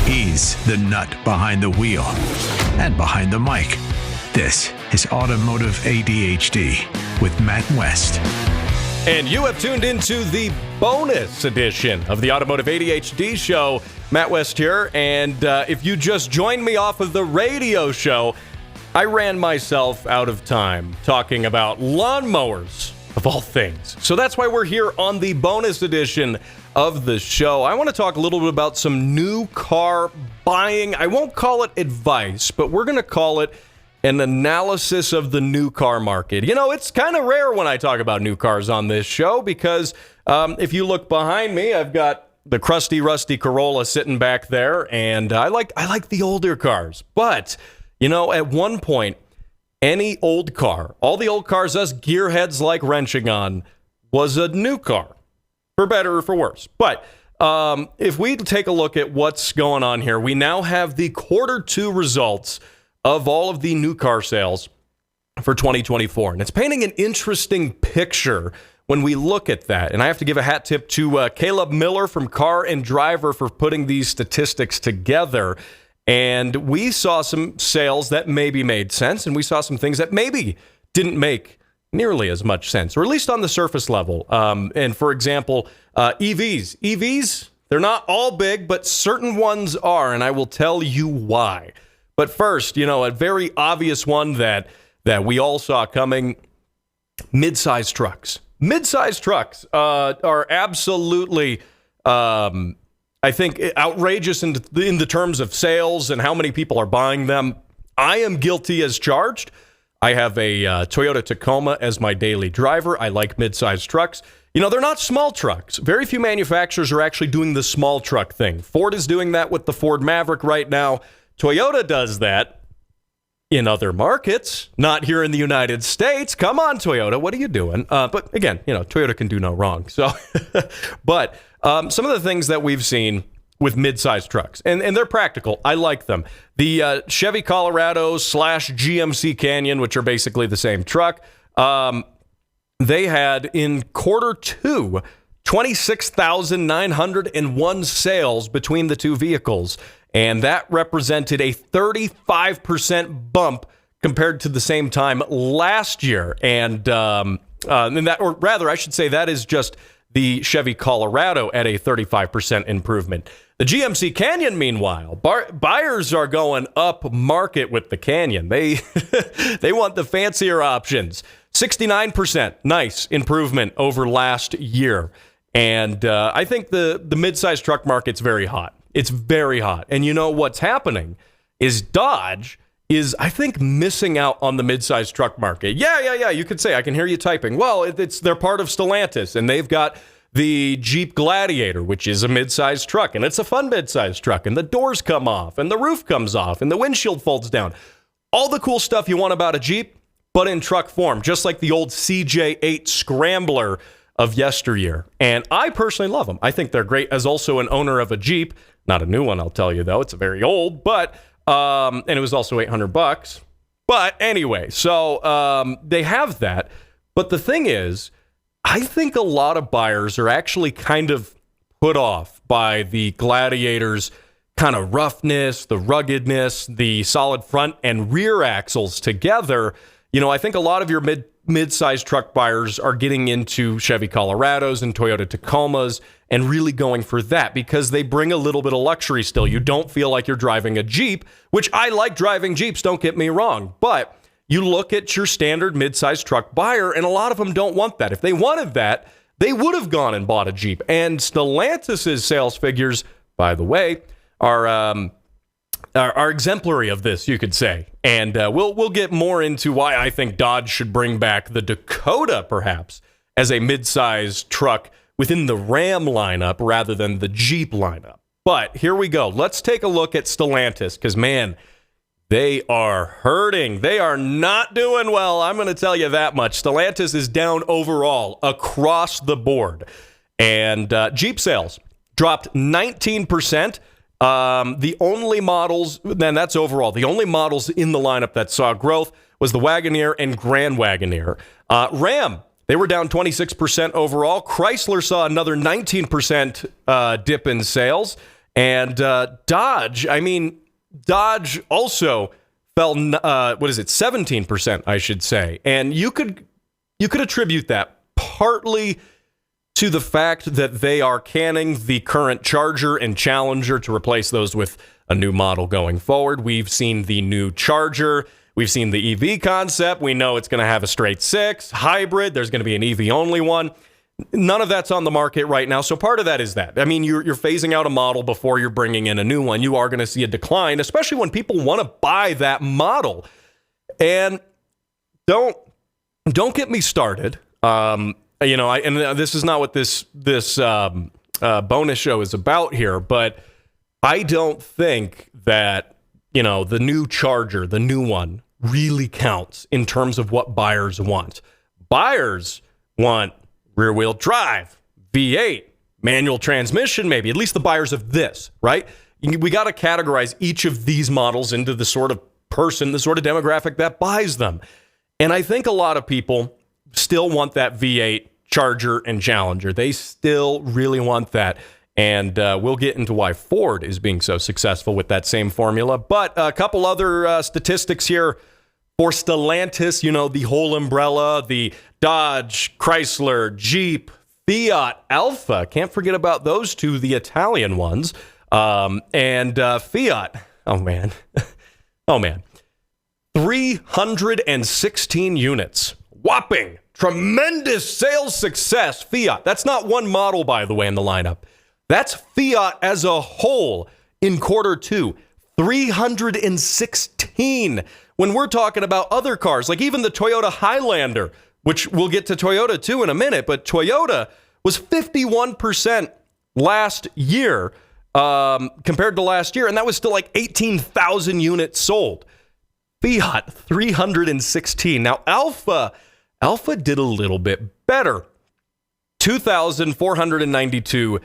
He's the nut behind the wheel and behind the mic. This is Automotive ADHD with Matt West. And you have tuned into the bonus edition of the Automotive ADHD show. Matt West here, and if you just joined me off of the radio show, I ran myself out of time talking about lawnmowers, of all things. So that's why we're here on the bonus edition of the show. I want to talk a little bit about some new car buying. I won't call it advice, but we're going to call it an analysis of the new car market. You know, it's kind of rare when I talk about new cars on this show because if you look behind me, I've got the crusty, rusty Corolla sitting back there, and I like the older cars. But, you know, at one point, any old car, all the old cars us gearheads like wrenching on, was a new car, for better or for worse. But if we take a look at what's going on here, we now have the Q2 results of all of the new car sales for 2024. And it's painting an interesting picture when we look at that. And I have to give a hat tip to Caleb Miller from Car and Driver for putting these statistics together. And we saw some sales that maybe made sense, and we saw some things that maybe didn't make nearly as much sense, or at least on the surface level. And for example, EVs, they're not all big, but certain ones are, and I will tell you why. But first, you know, a very obvious one that we all saw coming, mid-sized trucks. Mid-sized trucks are absolutely, I think, outrageous in the terms of sales and how many people are buying them. I am guilty as charged. I have a Toyota Tacoma as my daily driver. I like mid-sized trucks. You know, they're not small trucks. Very few manufacturers are actually doing the small truck thing. Ford is doing that with the Ford Maverick right now. Toyota does that in other markets, not here in the United States. Come on, Toyota, what are you doing? But again, you know, Toyota can do no wrong. So, but some of the things that we've seen with mid-sized trucks, and they're practical. I like them. The Chevy Colorado / GMC Canyon, which are basically the same truck, they had in Q2 26,901 sales between the two vehicles. And that represented a 35% bump compared to the same time last year. And that, or rather, I should say that is just the Chevy Colorado at a 35% improvement. The GMC Canyon, meanwhile, buyers are going up market with the Canyon. They they want the fancier options. 69%, nice improvement over last year. And I think the mid-sized truck market's very hot. It's very hot. And you know what's happening is Dodge is, I think, missing out on the mid-sized truck market. Yeah. You could say, I can hear you typing. Well, they're part of Stellantis, and they've got the Jeep Gladiator, which is a mid-sized truck, and it's a fun mid-sized truck, and the doors come off, and the roof comes off, and the windshield folds down. All the cool stuff you want about a Jeep, but in truck form, just like the old CJ8 Scrambler of yesteryear. And I personally love them. I think they're great. As also an owner of a Jeep, not a new one, I'll tell you, though. It's a very old, but, and it was also $800. But anyway, so they have that. But the thing is, I think a lot of buyers are actually kind of put off by the Gladiator's kind of roughness, the ruggedness, the solid front and rear axles together. You know, I think a lot of your mid-sized truck buyers are getting into Chevy Colorados and Toyota Tacomas and really going for that because they bring a little bit of luxury still. You don't feel like you're driving a Jeep, which I like driving Jeeps, don't get me wrong. But you look at your standard mid-sized truck buyer, and a lot of them don't want that. If they wanted that, they would have gone and bought a Jeep. And Stellantis' sales figures, by the way, are exemplary of this, you could say. And we'll get more into why I think Dodge should bring back the Dakota, perhaps, as a mid-sized truck within the Ram lineup rather than the Jeep lineup. But here we go. Let's take a look at Stellantis, because, man, they are hurting. They are not doing well. I'm going to tell you that much. Stellantis is down overall across the board. And Jeep sales dropped 19%. The only models, then that's overall, the only models in the lineup that saw growth was the Wagoneer and Grand Wagoneer. Ram, they were down 26% overall. Chrysler saw another 19% dip in sales. And Dodge, Dodge also fell, 17%, I should say. And you could attribute that partly to the fact that they are canning the current Charger and Challenger to replace those with a new model going forward. We've seen the new Charger. We've seen the EV concept. We know it's going to have a straight six, hybrid. There's going to be an EV-only one. None of that's on the market right now. So part of that is that. You're phasing out a model before you're bringing in a new one. You are going to see a decline, especially when people want to buy that model. And don't get me started. This is not what this bonus show is about here, but I don't think that, the new Charger, the new one, really counts in terms of what buyers want. Buyers want rear-wheel drive, V8, manual transmission, maybe, at least the buyers of this, right? We got to categorize each of these models into the sort of person, the sort of demographic that buys them. And I think a lot of people still want that V8 Charger and Challenger. They still really want that. And we'll get into why Ford is being so successful with that same formula. But a couple other statistics here for Stellantis, the whole umbrella, the Dodge, Chrysler, Jeep, Fiat, Alfa. Can't forget about those two, the Italian ones. And Fiat. Oh, man. 316 units. Whopping. Tremendous sales success. Fiat. That's not one model, by the way, in the lineup. That's Fiat as a whole in quarter two. 316. When we're talking about other cars, like even the Toyota Highlander, which we'll get to Toyota too in a minute, but Toyota was 51% last year compared to last year, and that was still like 18,000 units sold. Fiat, 316. Now, Alfa did a little bit better. 2,492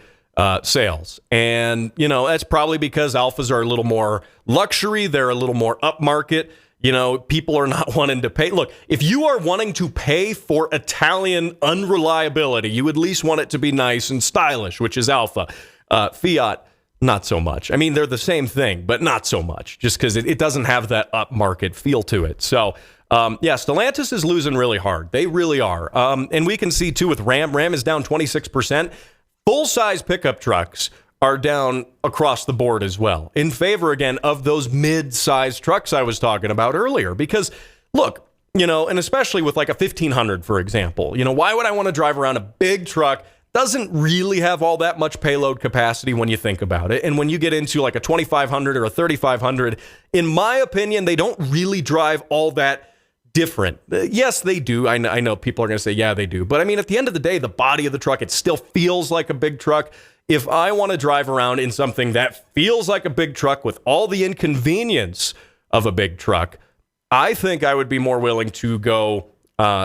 sales. And, that's probably because Alphas are a little more luxury. They're a little more upmarket. People are not wanting to pay. Look, if you are wanting to pay for Italian unreliability, you at least want it to be nice and stylish, which is Alfa. Fiat, not so much. They're the same thing, but not so much, just because it doesn't have that upmarket feel to it. So, Stellantis is losing really hard. They really are. And we can see, too, with Ram. Ram is down 26%. Full-size pickup trucks are down across the board as well, in favor, again, of those mid-size trucks I was talking about earlier. Because, look, and especially with like a 1500, for example, why would I want to drive around a big truck? Doesn't really have all that much payload capacity when you think about it. And when you get into like a 2500 or a 3500, in my opinion, they don't really drive all that different. Yes, they do. I know people are going to say, yeah, they do. But at the end of the day, the body of the truck, it still feels like a big truck. If I want to drive around in something that feels like a big truck with all the inconvenience of a big truck, I think I would be more willing to go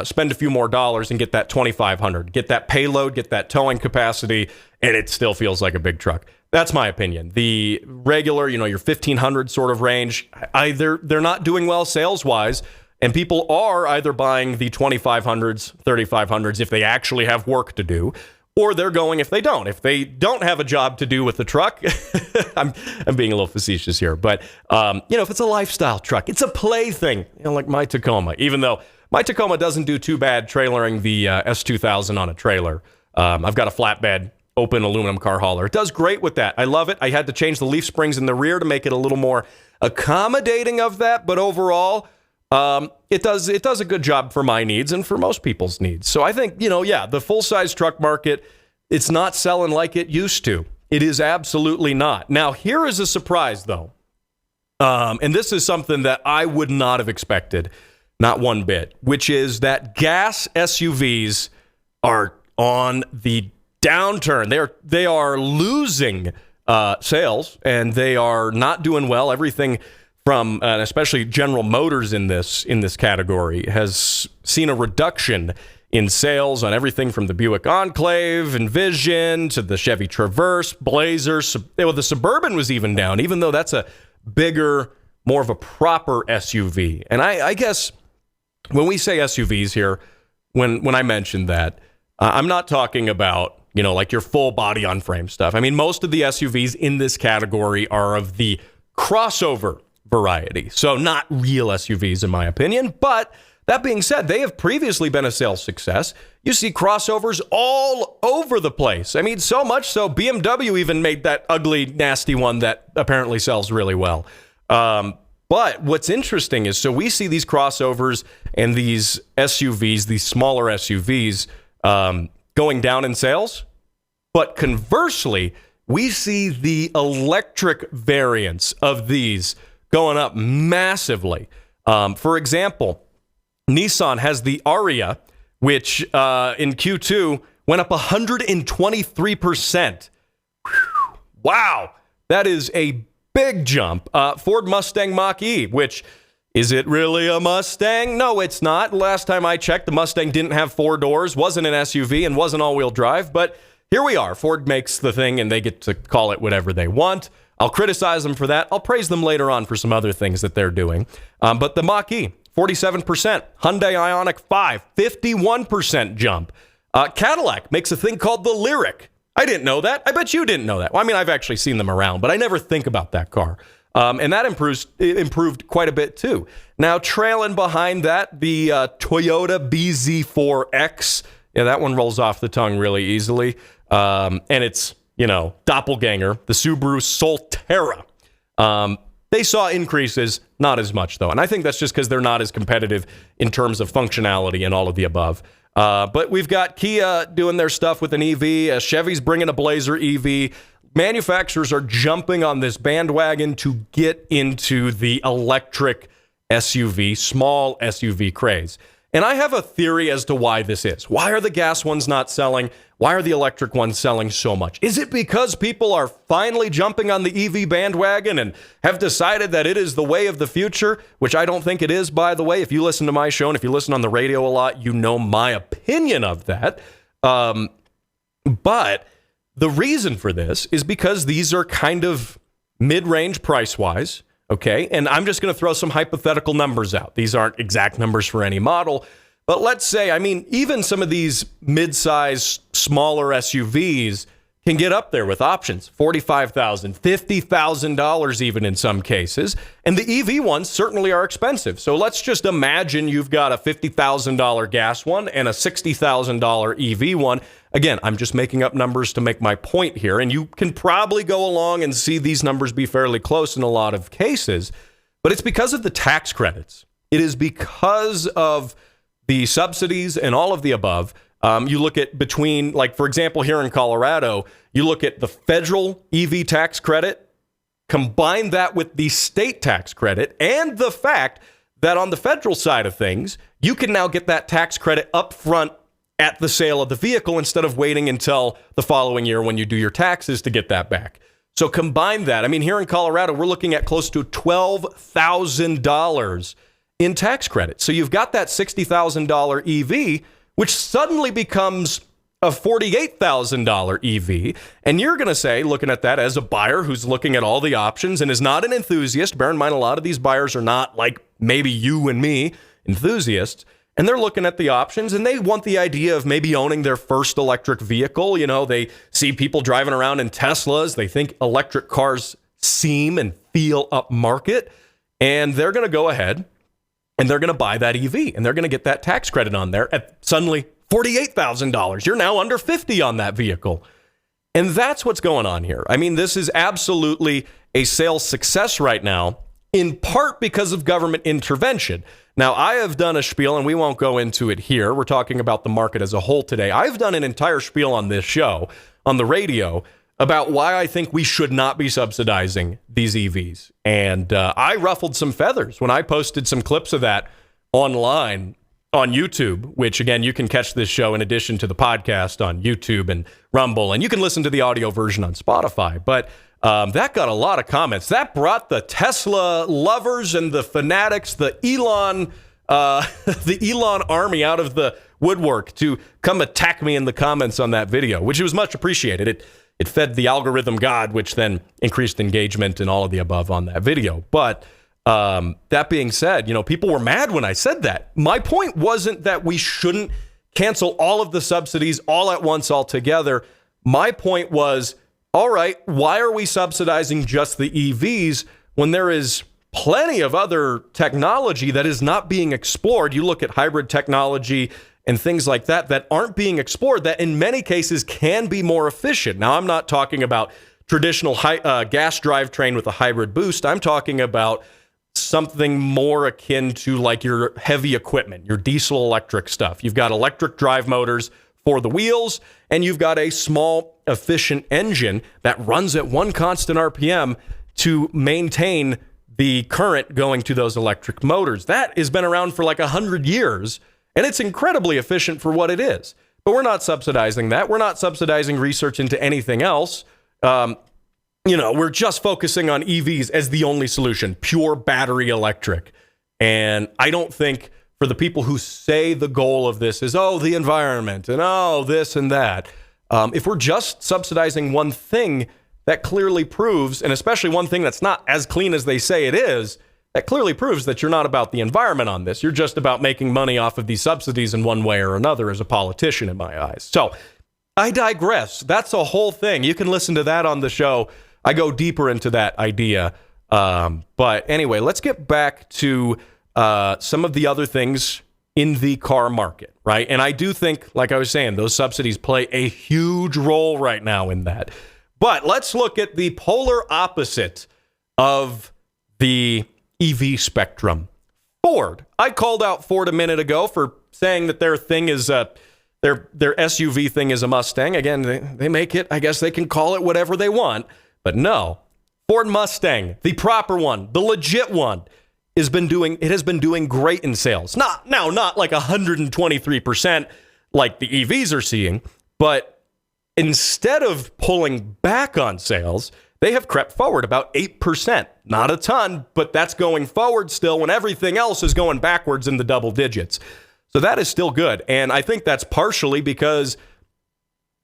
spend a few more dollars and get that 2500, get that payload, get that towing capacity, and it still feels like a big truck. That's my opinion. The regular, your 1500 sort of range, they're not doing well sales-wise. And people are either buying the 2500s, 3500s if they actually have work to do, or they're going if they don't. If they don't have a job to do with the truck, I'm being a little facetious here, but if it's a lifestyle truck, it's a play thing, like my Tacoma. Even though my Tacoma doesn't do too bad trailering the S2000 on a trailer. I've got a flatbed, open aluminum car hauler. It does great with that. I love it. I had to change the leaf springs in the rear to make it a little more accommodating of that, but overall, it does a good job for my needs and for most people's needs. So I think, the full-size truck market, it's not selling like it used to. It is absolutely not. Now, here is a surprise, though. And this is something that I would not have expected, not one bit, which is that gas SUVs are on the downturn. They are losing sales, and they are not doing well. Everything from especially General Motors in this category has seen a reduction in sales on everything from the Buick Enclave, Envision, to the Chevy Traverse, Blazer. The Suburban was even down, even though that's a bigger, more of a proper SUV. And I guess when we say SUVs here, when I mention that, I'm not talking about, like your full body on frame stuff. I mean, most of the SUVs in this category are of the crossover variety. So not real SUVs, in my opinion. But that being said, they have previously been a sales success. You see crossovers all over the place. I mean, so much so BMW even made that ugly, nasty one that apparently sells really well. But what's interesting is, so we see these crossovers and these SUVs, these smaller SUVs, going down in sales. But conversely, we see the electric variants of these going up massively. For example, Nissan has the Ariya, which in Q2 went up 123%. Wow, that is a big jump. Ford Mustang Mach-E, which, is it really a Mustang? No, it's not. Last time I checked, the Mustang didn't have 4 doors, wasn't an SUV, and wasn't all-wheel drive. But here we are. Ford makes the thing, and they get to call it whatever they want. I'll criticize them for that. I'll praise them later on for some other things that they're doing. But the Mach-E, 47%. Hyundai Ioniq 5, 51% jump. Cadillac makes a thing called the Lyriq. I didn't know that. I bet you didn't know that. Well, I mean, I've actually seen them around, but I never think about that car. And that improved quite a bit, too. Now, trailing behind that, the Toyota BZ4X. Yeah, that one rolls off the tongue really easily. And it's, doppelganger, the Subaru Solterra. They saw increases, not as much, though. And I think that's just because they're not as competitive in terms of functionality and all of the above. But we've got Kia doing their stuff with an EV. Chevy's bringing a Blazer EV. Manufacturers are jumping on this bandwagon to get into the electric SUV, small SUV craze. And I have a theory as to why this is. Why are the gas ones not selling? Why are the electric ones selling so much? Is it because people are finally jumping on the EV bandwagon and have decided that it is the way of the future, which I don't think it is, by the way. If you listen to my show and if you listen on the radio a lot, you know my opinion of that. But the reason for this is because these are kind of mid-range price-wise. Okay, and I'm just going to throw some hypothetical numbers out. These aren't exact numbers for any model, but let's say, even some of these mid-size, smaller SUVs can get up there with options, $45,000, $50,000 even in some cases, and the EV ones certainly are expensive. So let's just imagine you've got a $50,000 gas one and a $60,000 EV one. Again, I'm just making up numbers to make my point here, and you can probably go along and see these numbers be fairly close in a lot of cases, but it's because of the tax credits. It is because of the subsidies and all of the above. You look at between, like, for example, here in Colorado, you look at the federal EV tax credit, combine that with the state tax credit, and the fact that on the federal side of things, you can now get that tax credit up front at the sale of the vehicle instead of waiting until the following year when you do your taxes to get that back. So combine that. Here in Colorado, we're looking at close to $12,000 in tax credit. So you've got that $60,000 EV, which suddenly becomes a $48,000 EV. And you're going to say, looking at that as a buyer who's looking at all the options and is not an enthusiast, bear in mind, a lot of these buyers are not like maybe you and me, enthusiasts. And they're looking at the options, and they want the idea of maybe owning their first electric vehicle. They see people driving around in Teslas. They think electric cars seem and feel upmarket. And they're going to go ahead, and they're going to buy that EV, and they're going to get that tax credit on there at suddenly $48,000. You're now under $50,000 on that vehicle. And that's what's going on here. This is absolutely a sales success right now, in part because of government intervention. Now, I have done a spiel, and we won't go into it here. We're talking about the market as a whole today. I've done an entire spiel on this show, on the radio, about why I think we should not be subsidizing these EVs. And I ruffled some feathers when I posted some clips of that online on YouTube, which, again, you can catch this show in addition to the podcast on YouTube and Rumble, and you can listen to the audio version on Spotify. But that got a lot of comments. That brought the Tesla lovers and the fanatics, the Elon army out of the woodwork to come attack me in the comments on that video, which was much appreciated. It fed the algorithm god, which then increased engagement and all of the above on that video. But that being said, people were mad when I said that. My point wasn't that we shouldn't cancel all of the subsidies all at once altogether. my point was, all right, why are we subsidizing just the EVs when there is plenty of other technology that is not being explored? You look at hybrid technology and things like that aren't being explored, that in many cases can be more efficient. Now, I'm not talking about traditional gas drivetrain with a hybrid boost. I'm talking about something more akin to like your heavy equipment, your diesel electric stuff. You've got electric drive motors for the wheels, and you've got a small, efficient engine that runs at one constant RPM to maintain the current going to those electric motors. That has been around for like 100 years, and it's incredibly efficient for what it is. But we're not subsidizing that. We're not subsidizing research into anything else. We're just focusing on EVs as the only solution, pure battery electric. And I don't think for the people who say the goal of this is, the environment and this and that. If we're just subsidizing one thing, that clearly proves, and especially one thing that's not as clean as they say it is, that clearly proves that you're not about the environment on this. You're just about making money off of these subsidies in one way or another as a politician in my eyes. So I digress. That's a whole thing. You can listen to that on the show. I go deeper into that idea. But anyway, let's get back to some of the other things in the car market, right? And I do think, like I was saying, those subsidies play a huge role right now in that. But let's look at the polar opposite of the EV spectrum. Ford. I called out Ford a minute ago for saying that their thing is their SUV thing is a Mustang. Again, they make it. I guess they can call it whatever they want. But no, Ford Mustang, the proper one, the legit one, has been doing great in sales. Not like 123% like the EVs are seeing, but instead of pulling back on sales, they have crept forward about 8%. Not a ton, but that's going forward still when everything else is going backwards in the double digits. So that is still good. And I think that's partially because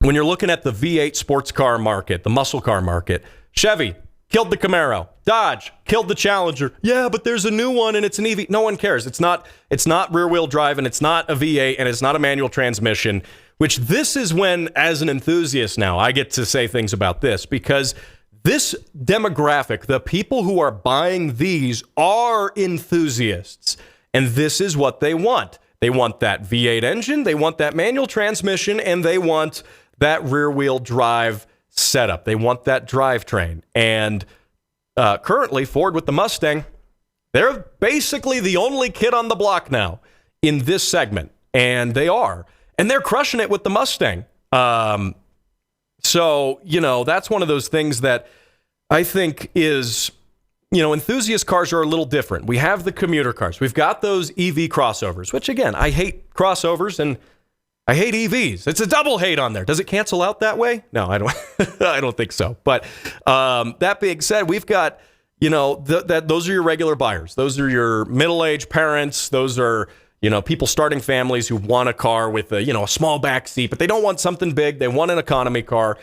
when you're looking at the V8 sports car market, the muscle car market, Chevy killed the Camaro. Dodge killed the Challenger. Yeah, but there's a new one and it's an EV. No one cares. It's not rear wheel drive and it's not a V8 and it's not a manual transmission, which this is when, as an enthusiast now, I get to say things about this because this demographic, the people who are buying these are enthusiasts. And this is what they want. They want that V8 engine, they want that manual transmission, and they want that rear-wheel drive setup. They want that drivetrain. And currently, Ford with the Mustang, they're basically the only kid on the block now in this segment. And they are. And they're crushing it with the Mustang. So, that's one of those things that I think is, enthusiast cars are a little different. We have the commuter cars. We've got those EV crossovers, which, again, I hate crossovers and I hate EVs. It's a double hate on there. Does it cancel out that way? No, I don't. I don't think so. But that being said, we've got, those are your regular buyers. Those are your middle-aged parents. Those are, people starting families who want a car with a small back seat, but they don't want something big. They want an economy car.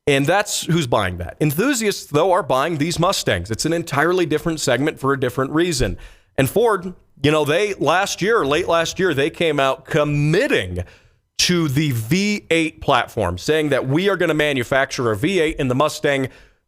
And that's who's buying that. Enthusiasts, though, are buying these Mustangs. It's an entirely different segment for a different reason. And Ford, late last year, they came out committing to the V8 platform, saying that we are going to manufacture a V8 in the Mustang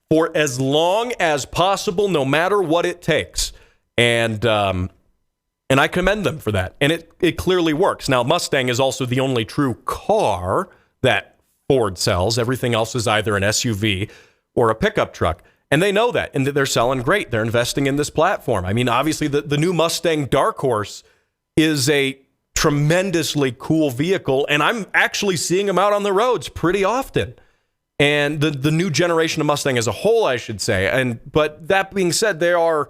for as long as possible, no matter what it takes. And I commend them for that. And it clearly works. Now, Mustang is also the only true car that Ford sells. Everything else is either an SUV or a pickup truck. And they know that. And they're selling great. They're investing in this platform. I mean, obviously, the new Mustang Dark Horse is a tremendously cool vehicle. And I'm actually seeing them out on the roads pretty often. And the new generation of Mustang as a whole, I should say. But that being said, they're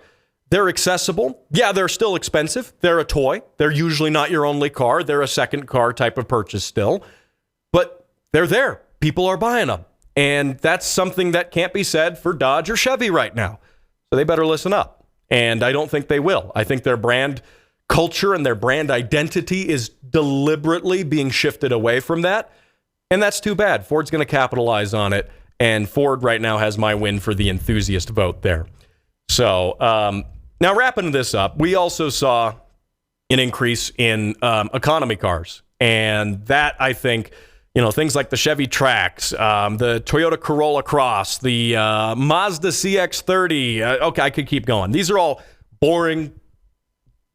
accessible. Yeah, they're still expensive. They're a toy. They're usually not your only car. They're a second car type of purchase still. But they're there. People are buying them. And that's something that can't be said for Dodge or Chevy right now. So they better listen up. And I don't think they will. I think their brand culture and their brand identity is deliberately being shifted away from that. And that's too bad. Ford's going to capitalize on it. And Ford right now has my win for the enthusiast vote there. So now wrapping this up, we also saw an increase in economy cars. And that, I think, things like the Chevy Trax, the Toyota Corolla Cross, the Mazda CX-30. Okay, I could keep going. These are all boring,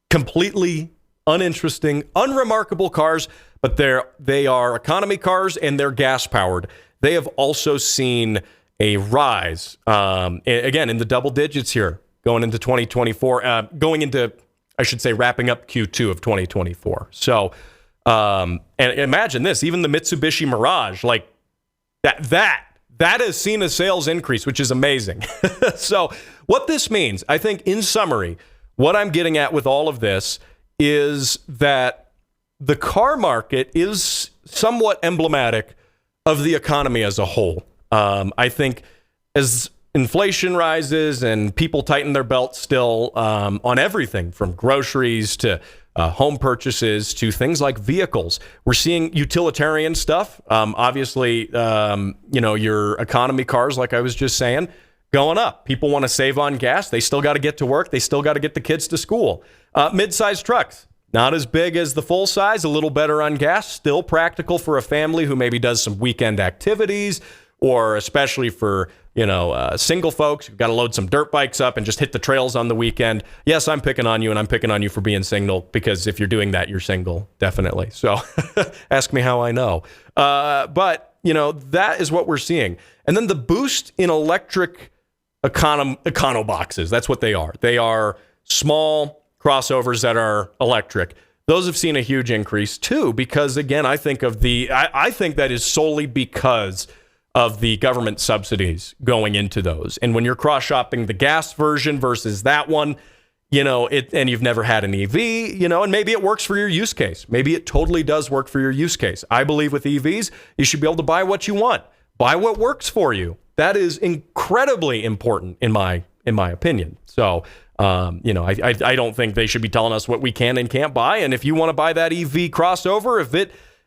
completely uninteresting, unremarkable cars, but they are economy cars and they're gas-powered. They have also seen a rise, again, in the double digits here, going into 2024, wrapping up Q2 of 2024. So, and imagine this, even the Mitsubishi Mirage, like that has seen a sales increase, which is amazing. So what this means, I think in summary, what I'm getting at with all of this is that the car market is somewhat emblematic of the economy as a whole. I think as inflation rises and people tighten their belts still on everything from groceries to home purchases to things like vehicles, we're seeing utilitarian stuff. Obviously, your economy cars, like I was just saying, going up. People want to save on gas. They still got to get to work. They still got to get the kids to school. Mid-sized trucks, not as big as the full size, a little better on gas, still practical for a family who maybe does some weekend activities, or especially for, single folks who've got to load some dirt bikes up and just hit the trails on the weekend. Yes, I'm picking on you, and I'm picking on you for being single, because if you're doing that, you're single, definitely. So ask me how I know. But that is what we're seeing. And then the boost in electric econo boxes, that's what they are. They are small crossovers that are electric. Those have seen a huge increase too, because again, I think that is solely because of the government subsidies going into those. And when you're cross-shopping the gas version versus that one, and you've never had an EV, and maybe it works for your use case. Maybe it totally does work for your use case. I believe with EVs, you should be able to buy what you want. Buy what works for you. That is incredibly important in my opinion. So, I don't think they should be telling us what we can and can't buy. And if you want to buy that EV crossover,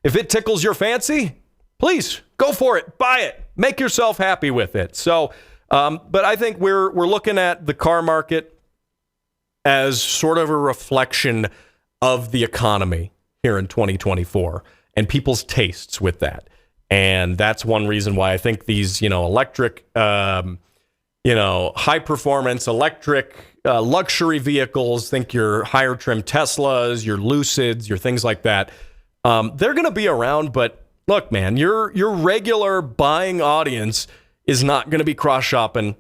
if it tickles your fancy, please go for it. Buy it. Make yourself happy with it. So, but I think we're looking at the car market as sort of a reflection of the economy here in 2024 and people's tastes with that. And that's one reason why I think these, electric, high performance electric luxury vehicles, think your higher trim Teslas, your Lucids, your things like that, they're going to be around. But look, man, your regular buying audience is not going to be cross shopping,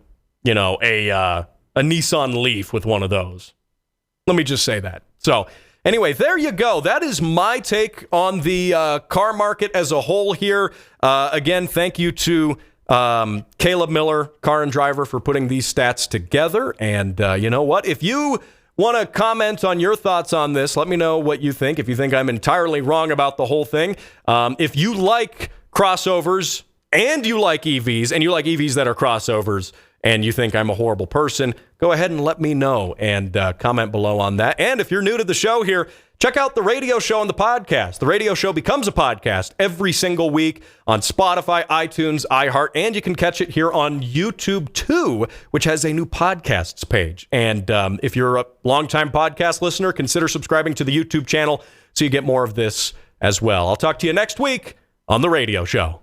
a Nissan Leaf with one of those. Let me just say that. So anyway, there you go. That is my take on the car market as a whole here. Again, thank you to Caleb Miller, Car and Driver, for putting these stats together. And you know what? If you want to comment on your thoughts on this, let me know what you think. If you think I'm entirely wrong about the whole thing. If you like crossovers and you like EVs and you like EVs that are crossovers and you think I'm a horrible person, go ahead and let me know and comment below on that. And if you're new to the show here, check out the radio show and the podcast. The radio show becomes a podcast every single week on Spotify, iTunes, iHeart, and you can catch it here on YouTube too, which has a new podcasts page. And if you're a longtime podcast listener, consider subscribing to the YouTube channel so you get more of this as well. I'll talk to you next week on the radio show.